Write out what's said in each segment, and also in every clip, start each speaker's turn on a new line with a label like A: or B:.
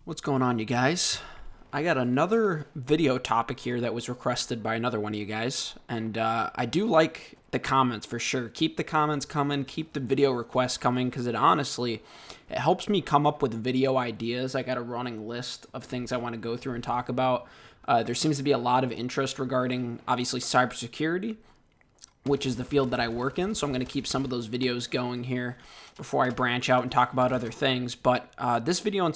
A: What's going on, you guys? I got another video topic here that was requested by another one of you guys, and I do like the comments for sure. Keep the comments coming, keep the video requests coming, because it helps me come up with video ideas. I got a running list of things I want to go through and talk about. There seems to be a lot of interest regarding, obviously, cybersecurity, which is the field that I work in. So I'm going to keep some of those videos going here before I branch out and talk about other things. But this video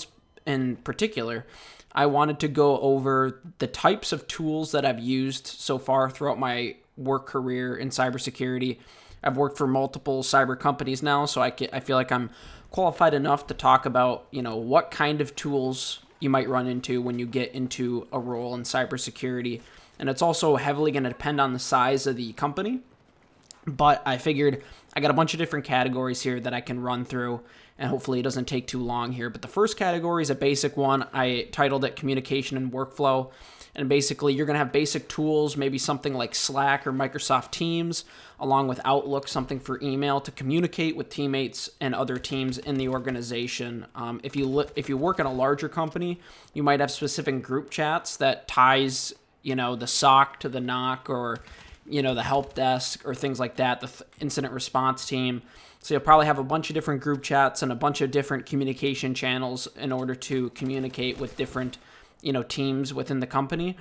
A: in particular, I wanted to go over the types of tools that I've used so far throughout my work career in cybersecurity. I've worked for multiple cyber companies now, so I feel like I'm qualified enough to talk about, what kind of tools you might run into when you get into a role in cybersecurity. And it's also heavily going to depend on the size of the company. But I figured I got a bunch of different categories here that I can run through, and hopefully it doesn't take too long here. But the first category is a basic one. I titled it Communication and Workflow. And basically, you're going to have basic tools, maybe something like Slack or Microsoft Teams, along with Outlook, something for email to communicate with teammates and other teams in the organization. If you work in a larger company, you might have specific group chats that ties, the SOC to the NOC, or the help desk or things like that, the incident response team. So you'll probably have a bunch of different group chats and a bunch of different communication channels in order to communicate with different, teams within the company.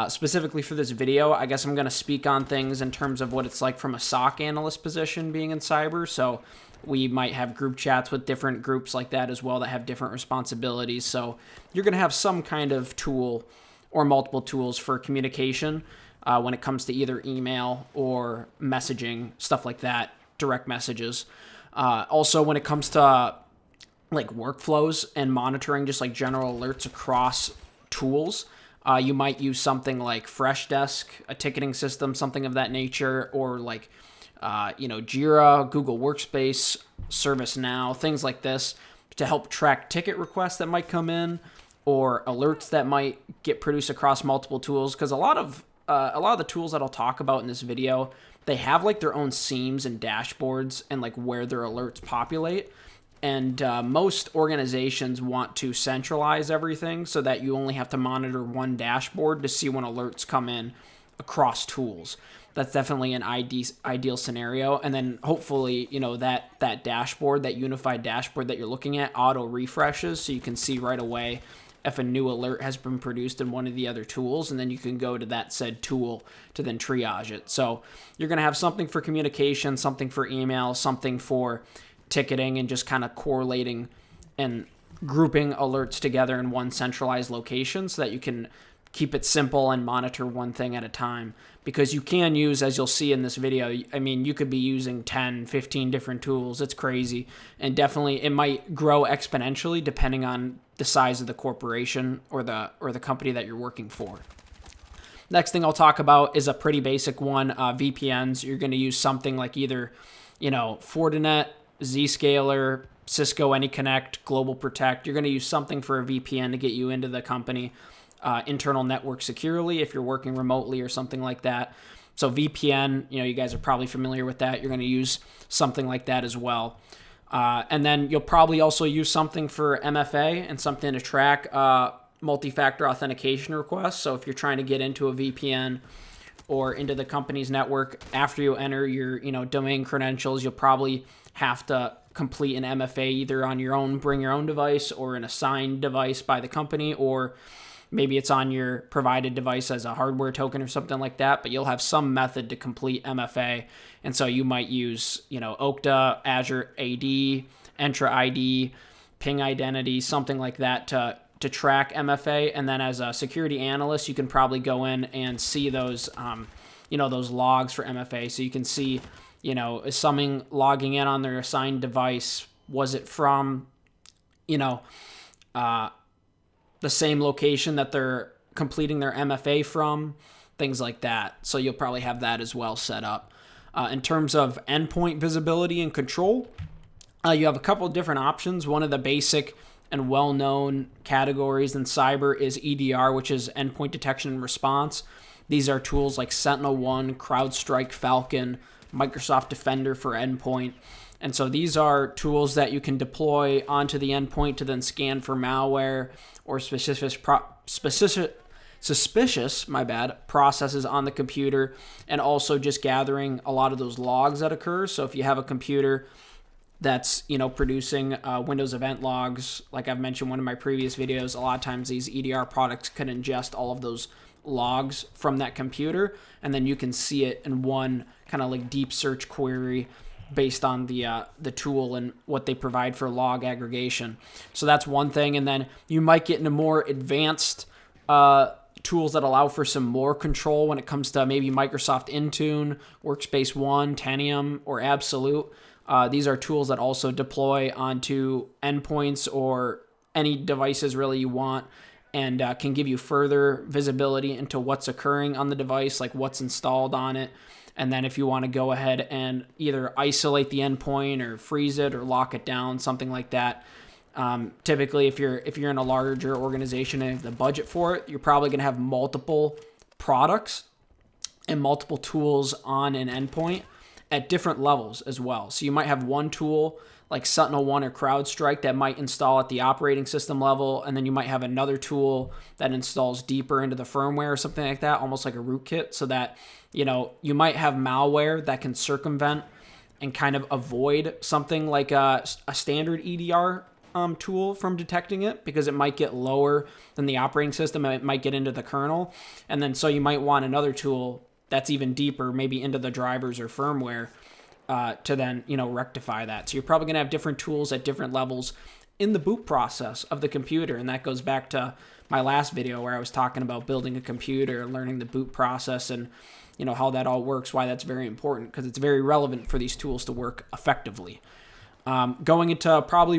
A: Specifically for this video, I guess I'm going to speak on things in terms of what it's like from a SOC analyst position being in cyber. So we might have group chats with different groups like that as well that have different responsibilities. So you're going to have some kind of tool or multiple tools for communication when it comes to either email or messaging, stuff like that, direct messages. Also, when it comes to like workflows and monitoring, just like general alerts across tools, you might use something like Freshdesk, a ticketing system, something of that nature, or like Jira, Google Workspace, ServiceNow, things like this to help track ticket requests that might come in or alerts that might get produced across multiple tools. Because a lot of the tools that I'll talk about in this video, they have like their own SIEMs and dashboards and like where their alerts populate. And most organizations want to centralize everything so that you only have to monitor one dashboard to see when alerts come in across tools. That's definitely an ideal scenario. And then hopefully, that dashboard, that unified dashboard that you're looking at, auto refreshes so you can see right away if a new alert has been produced in one of the other tools, and then you can go to that said tool to then triage it. So you're going to have something for communication, something for email, something for ticketing, and just kind of correlating and grouping alerts together in one centralized location so that you can keep it simple and monitor one thing at a time. Because you can use, as you'll see in this video, you could be using 10, 15 different tools. It's crazy. And definitely it might grow exponentially depending on the size of the corporation or the company that you're working for. Next thing I'll talk about is a pretty basic one, VPNs. You're going to use something like either, Fortinet, Zscaler, Cisco AnyConnect, Global Protect. You're going to use something for a VPN to get you into the company. Internal network securely if you're working remotely or something like that. So VPN, you guys are probably familiar with that. You're going to use something like that as well. And then you'll probably also use something for MFA and something to track multi-factor authentication requests. So if you're trying to get into a VPN or into the company's network, after you enter your domain credentials, you'll probably have to complete an MFA either on your own, bring your own device, or an assigned device by the company, or maybe it's on your provided device as a hardware token or something like that, but you'll have some method to complete MFA. And so you might use, Okta, Azure AD, Entra ID, Ping Identity, something like that to track MFA. And then as a security analyst, you can probably go in and see those, those logs for MFA. So you can see, is someone logging in on their assigned device? Was it from, the same location that they're completing their MFA from, things like that. So you'll probably have that as well set up. In terms of endpoint visibility and control, you have a couple of different options. One of the basic and well-known categories in cyber is EDR, which is endpoint detection and response. These are tools like SentinelOne, CrowdStrike, Falcon, Microsoft Defender for endpoint. And so these are tools that you can deploy onto the endpoint to then scan for malware or suspicious processes on the computer, and also just gathering a lot of those logs that occur. So if you have a computer that's producing Windows event logs, like I've mentioned in one of my previous videos, a lot of times these EDR products can ingest all of those logs from that computer, and then you can see it in one kind of like deep search query based on the tool and what they provide for log aggregation. So that's one thing. And then you might get into more advanced tools that allow for some more control when it comes to maybe Microsoft Intune, Workspace ONE, Tanium, or Absolute. These are tools that also deploy onto endpoints or any devices really you want, and can give you further visibility into what's occurring on the device, like what's installed on it. And then if you want to go ahead and either isolate the endpoint or freeze it or lock it down, something like that. Typically, if you're in a larger organization and have the budget for it, you're probably going to have multiple products and multiple tools on an endpoint at different levels as well. So you might have one tool like SentinelOne or CrowdStrike that might install at the operating system level, and then you might have another tool that installs deeper into the firmware or something like that, almost like a rootkit, so that you might have malware that can circumvent and kind of avoid something like a standard EDR tool from detecting it, because it might get lower than the operating system and it might get into the kernel. And then so you might want another tool that's even deeper, maybe into the drivers or firmware, to then rectify that. So you're probably going to have different tools at different levels in the boot process of the computer. And that goes back to my last video where I was talking about building a computer, learning the boot process, and how that all works, why that's very important, because it's very relevant for these tools to work effectively. Going into probably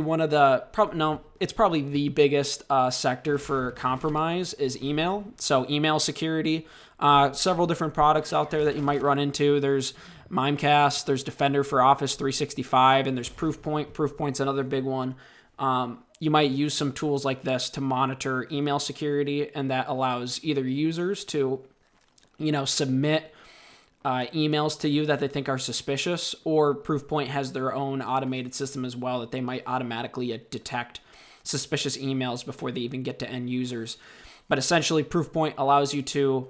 A: it's probably the biggest sector for compromise is email. So email security, several different products out there that you might run into. There's Mimecast, there's Defender for Office 365, and there's Proofpoint. Proofpoint's another big one. You might use some tools like this to monitor email security, and that allows either users to submit emails to you that they think are suspicious, or Proofpoint has their own automated system as well that they might automatically detect suspicious emails before they even get to end users. But essentially, Proofpoint allows you to,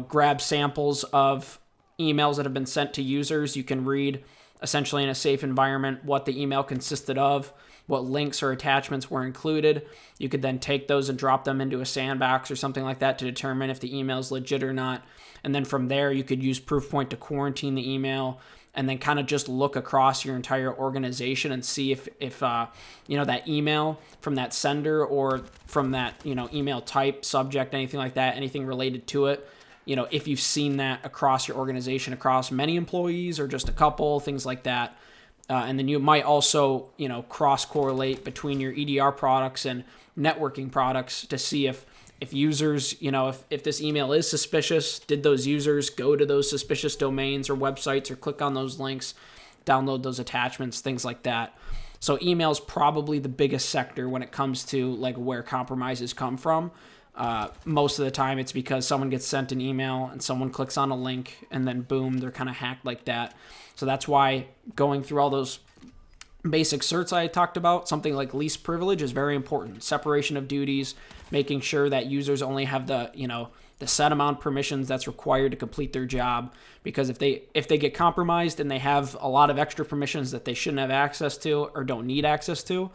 A: grab samples of emails that have been sent to users. You can read, essentially in a safe environment, what the email consisted of, what links or attachments were included. You could then take those and drop them into a sandbox or something like that to determine if the email is legit or not. And then from there, you could use Proofpoint to quarantine the email, and then kind of just look across your entire organization and see if that email from that sender or from that email type, subject, anything like that, anything related to it, if you've seen that across your organization, across many employees or just a couple, things like that. And then you might also, cross-correlate between your EDR products and networking products to see if users, if this email is suspicious, did those users go to those suspicious domains or websites or click on those links, download those attachments, things like that. So email is probably the biggest sector when it comes to like where compromises come from. Most of the time it's because someone gets sent an email and someone clicks on a link and then boom, they're kind of hacked like that. So that's why going through all those basic certs I talked about, something like least privilege is very important. Separation of duties, making sure that users only have the set amount of permissions that's required to complete their job. Because if they get compromised and they have a lot of extra permissions that they shouldn't have access to or don't need access to,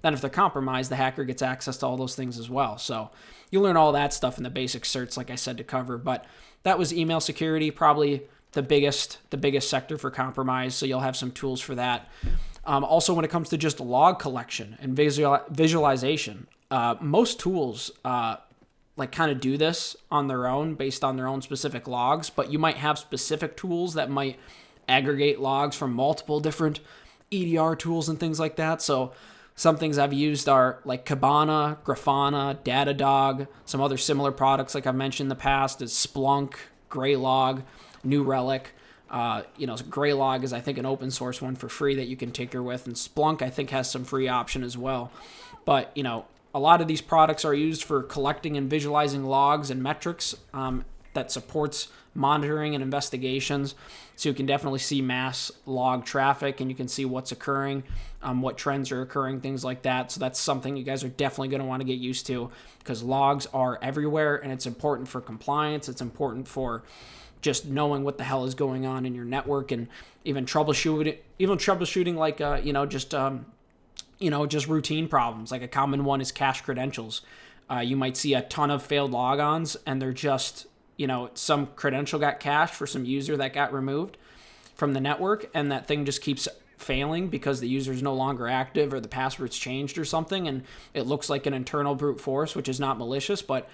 A: then if they're compromised, the hacker gets access to all those things as well. So you learn all that stuff in the basic certs, like I said, to cover. But that was email security, probably the biggest sector for compromise. So you'll have some tools for that. Also, when it comes to just log collection and visualization, most tools kind of do this on their own based on their own specific logs, but you might have specific tools that might aggregate logs from multiple different EDR tools and things like that. So some things I've used are like Kibana, Grafana, Datadog, some other similar products like I've mentioned in the past is Splunk, Graylog, New Relic. Graylog is, I think, an open source one for free that you can tinker with, and Splunk, I think, has some free option as well. But, a lot of these products are used for collecting and visualizing logs and metrics that supports monitoring and investigations. So you can definitely see mass log traffic, and you can see what's occurring, what trends are occurring, things like that. So that's something you guys are definitely going to want to get used to, because logs are everywhere, and it's important for compliance. It's important for just knowing what the hell is going on in your network, and even troubleshooting like just routine problems. Like a common one is cache credentials. You might see a ton of failed logons, and they're just, some credential got cached for some user that got removed from the network, and that thing just keeps failing because the user is no longer active or the password's changed or something, and it looks like an internal brute force, which is not malicious, but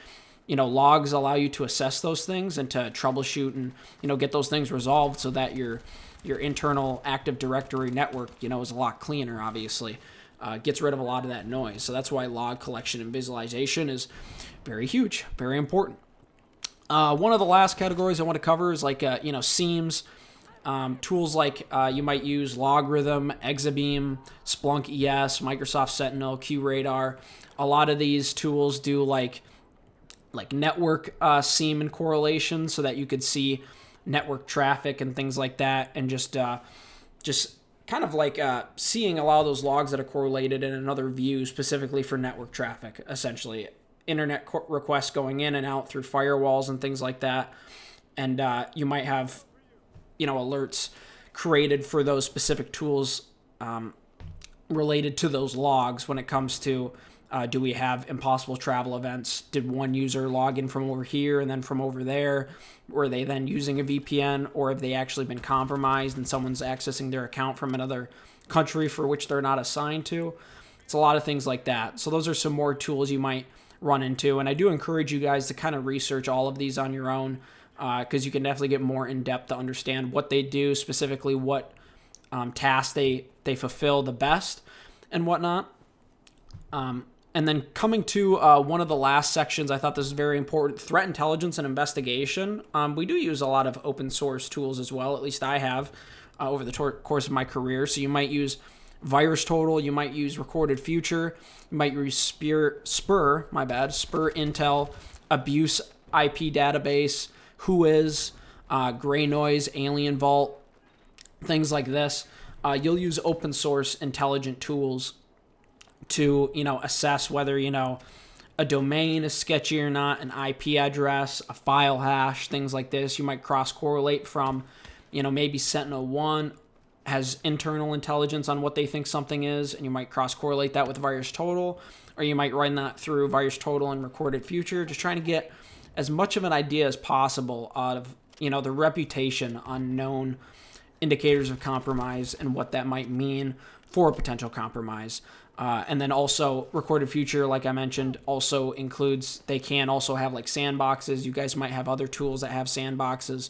A: logs allow you to assess those things and to troubleshoot and get those things resolved, so that your internal Active Directory network is a lot cleaner. Obviously, gets rid of a lot of that noise. So that's why log collection and visualization is very huge, very important. One of the last categories I want to cover is like SIEMs. Tools like you might use Logarithm, Exabeam, Splunk ES, Microsoft Sentinel, QRadar. A lot of these tools do like network SIEM and correlation, so that you could see network traffic and things like that, and just kind of like seeing a lot of those logs that are correlated in another view specifically for network traffic, essentially. Internet requests going in and out through firewalls and things like that. And you might have, alerts created for those specific tools related to those logs when it comes to do we have impossible travel events? Did one user log in from over here and then from over there? Were they then using a VPN, or have they actually been compromised and someone's accessing their account from another country for which they're not assigned to? It's a lot of things like that. So those are some more tools you might run into. And I do encourage you guys to kind of research all of these on your own, because you can definitely get more in depth to understand what they do, specifically what tasks they fulfill the best and whatnot. And then coming to one of the last sections, I thought this was very important: threat intelligence and investigation. We do use a lot of open source tools as well, at least I have over the course of my career. So you might use VirusTotal, you might use Recorded Future, you might use Spur Intel, Abuse IP Database, Whois, Gray Noise, Alien Vault, things like this. You'll use open source intelligent tools to assess whether a domain is sketchy or not, an IP address, a file hash, things like this. You might cross correlate from maybe Sentinel-1 has internal intelligence on what they think something is, and you might cross correlate that with VirusTotal, or you might run that through VirusTotal and Recorded Future, just trying to get as much of an idea as possible out of the reputation on known indicators of compromise and what that might mean for a potential compromise. And then also Recorded Future, like I mentioned, also includes, they can also have like sandboxes. You guys might have other tools that have sandboxes.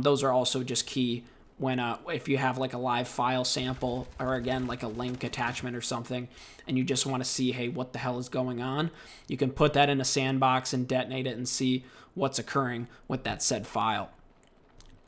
A: Those are also just key when if you have like a live file sample, or again like a link attachment or something, and you just want to see, hey, what the hell is going on? You can put that in a sandbox and detonate it and see what's occurring with that said file.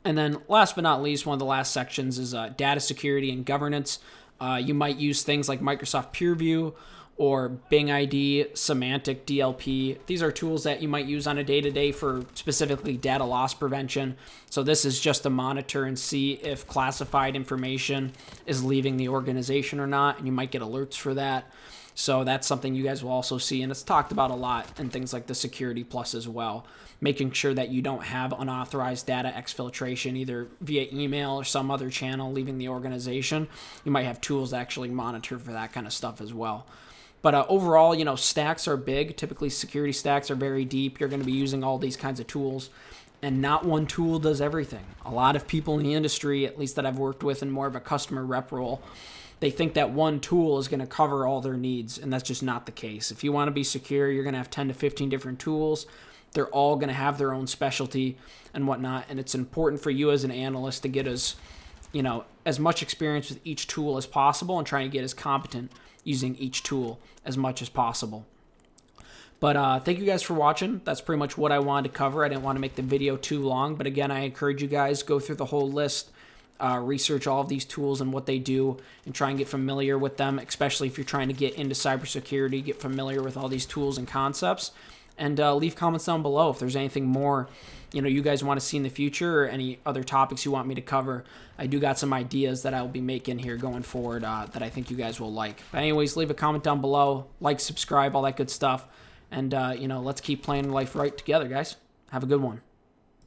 A: And then last but not least, one of the last sections is data security and governance. You might use things like Microsoft PeerView or Bing ID, Semantic DLP. These are tools that you might use on a day-to-day for specifically data loss prevention. So this is just to monitor and see if classified information is leaving the organization or not, and you might get alerts for that. So that's something you guys will also see, and it's talked about a lot in things like the Security Plus as well, making sure that you don't have unauthorized data exfiltration either via email or some other channel leaving the organization. You might have tools to actually monitor for that kind of stuff as well. But overall, stacks are big. Typically, security stacks are very deep. You're going to be using all these kinds of tools, and not one tool does everything. A lot of people in the industry, at least that I've worked with in more of a customer rep role, they think that one tool is going to cover all their needs, and that's just not the case. If you want to be secure, you're going to have 10 to 15 different tools. They're all going to have their own specialty and whatnot, and it's important for you as an analyst to get as much experience with each tool as possible and try to get as competent using each tool as much as possible. But thank you guys for watching. That's pretty much what I wanted to cover. I didn't want to make the video too long, but again, I encourage you guys go through the whole list, research all of these tools and what they do, and try and get familiar with them, especially if you're trying to get into cybersecurity, get familiar with all these tools and concepts. And leave comments down below if there's anything more you guys want to see in the future, or any other topics you want me to cover. I do got some ideas that I'll be making here going forward that I think you guys will like. But anyways, leave a comment down below, like, subscribe, all that good stuff. And, let's keep playing life right together, guys. Have a good one.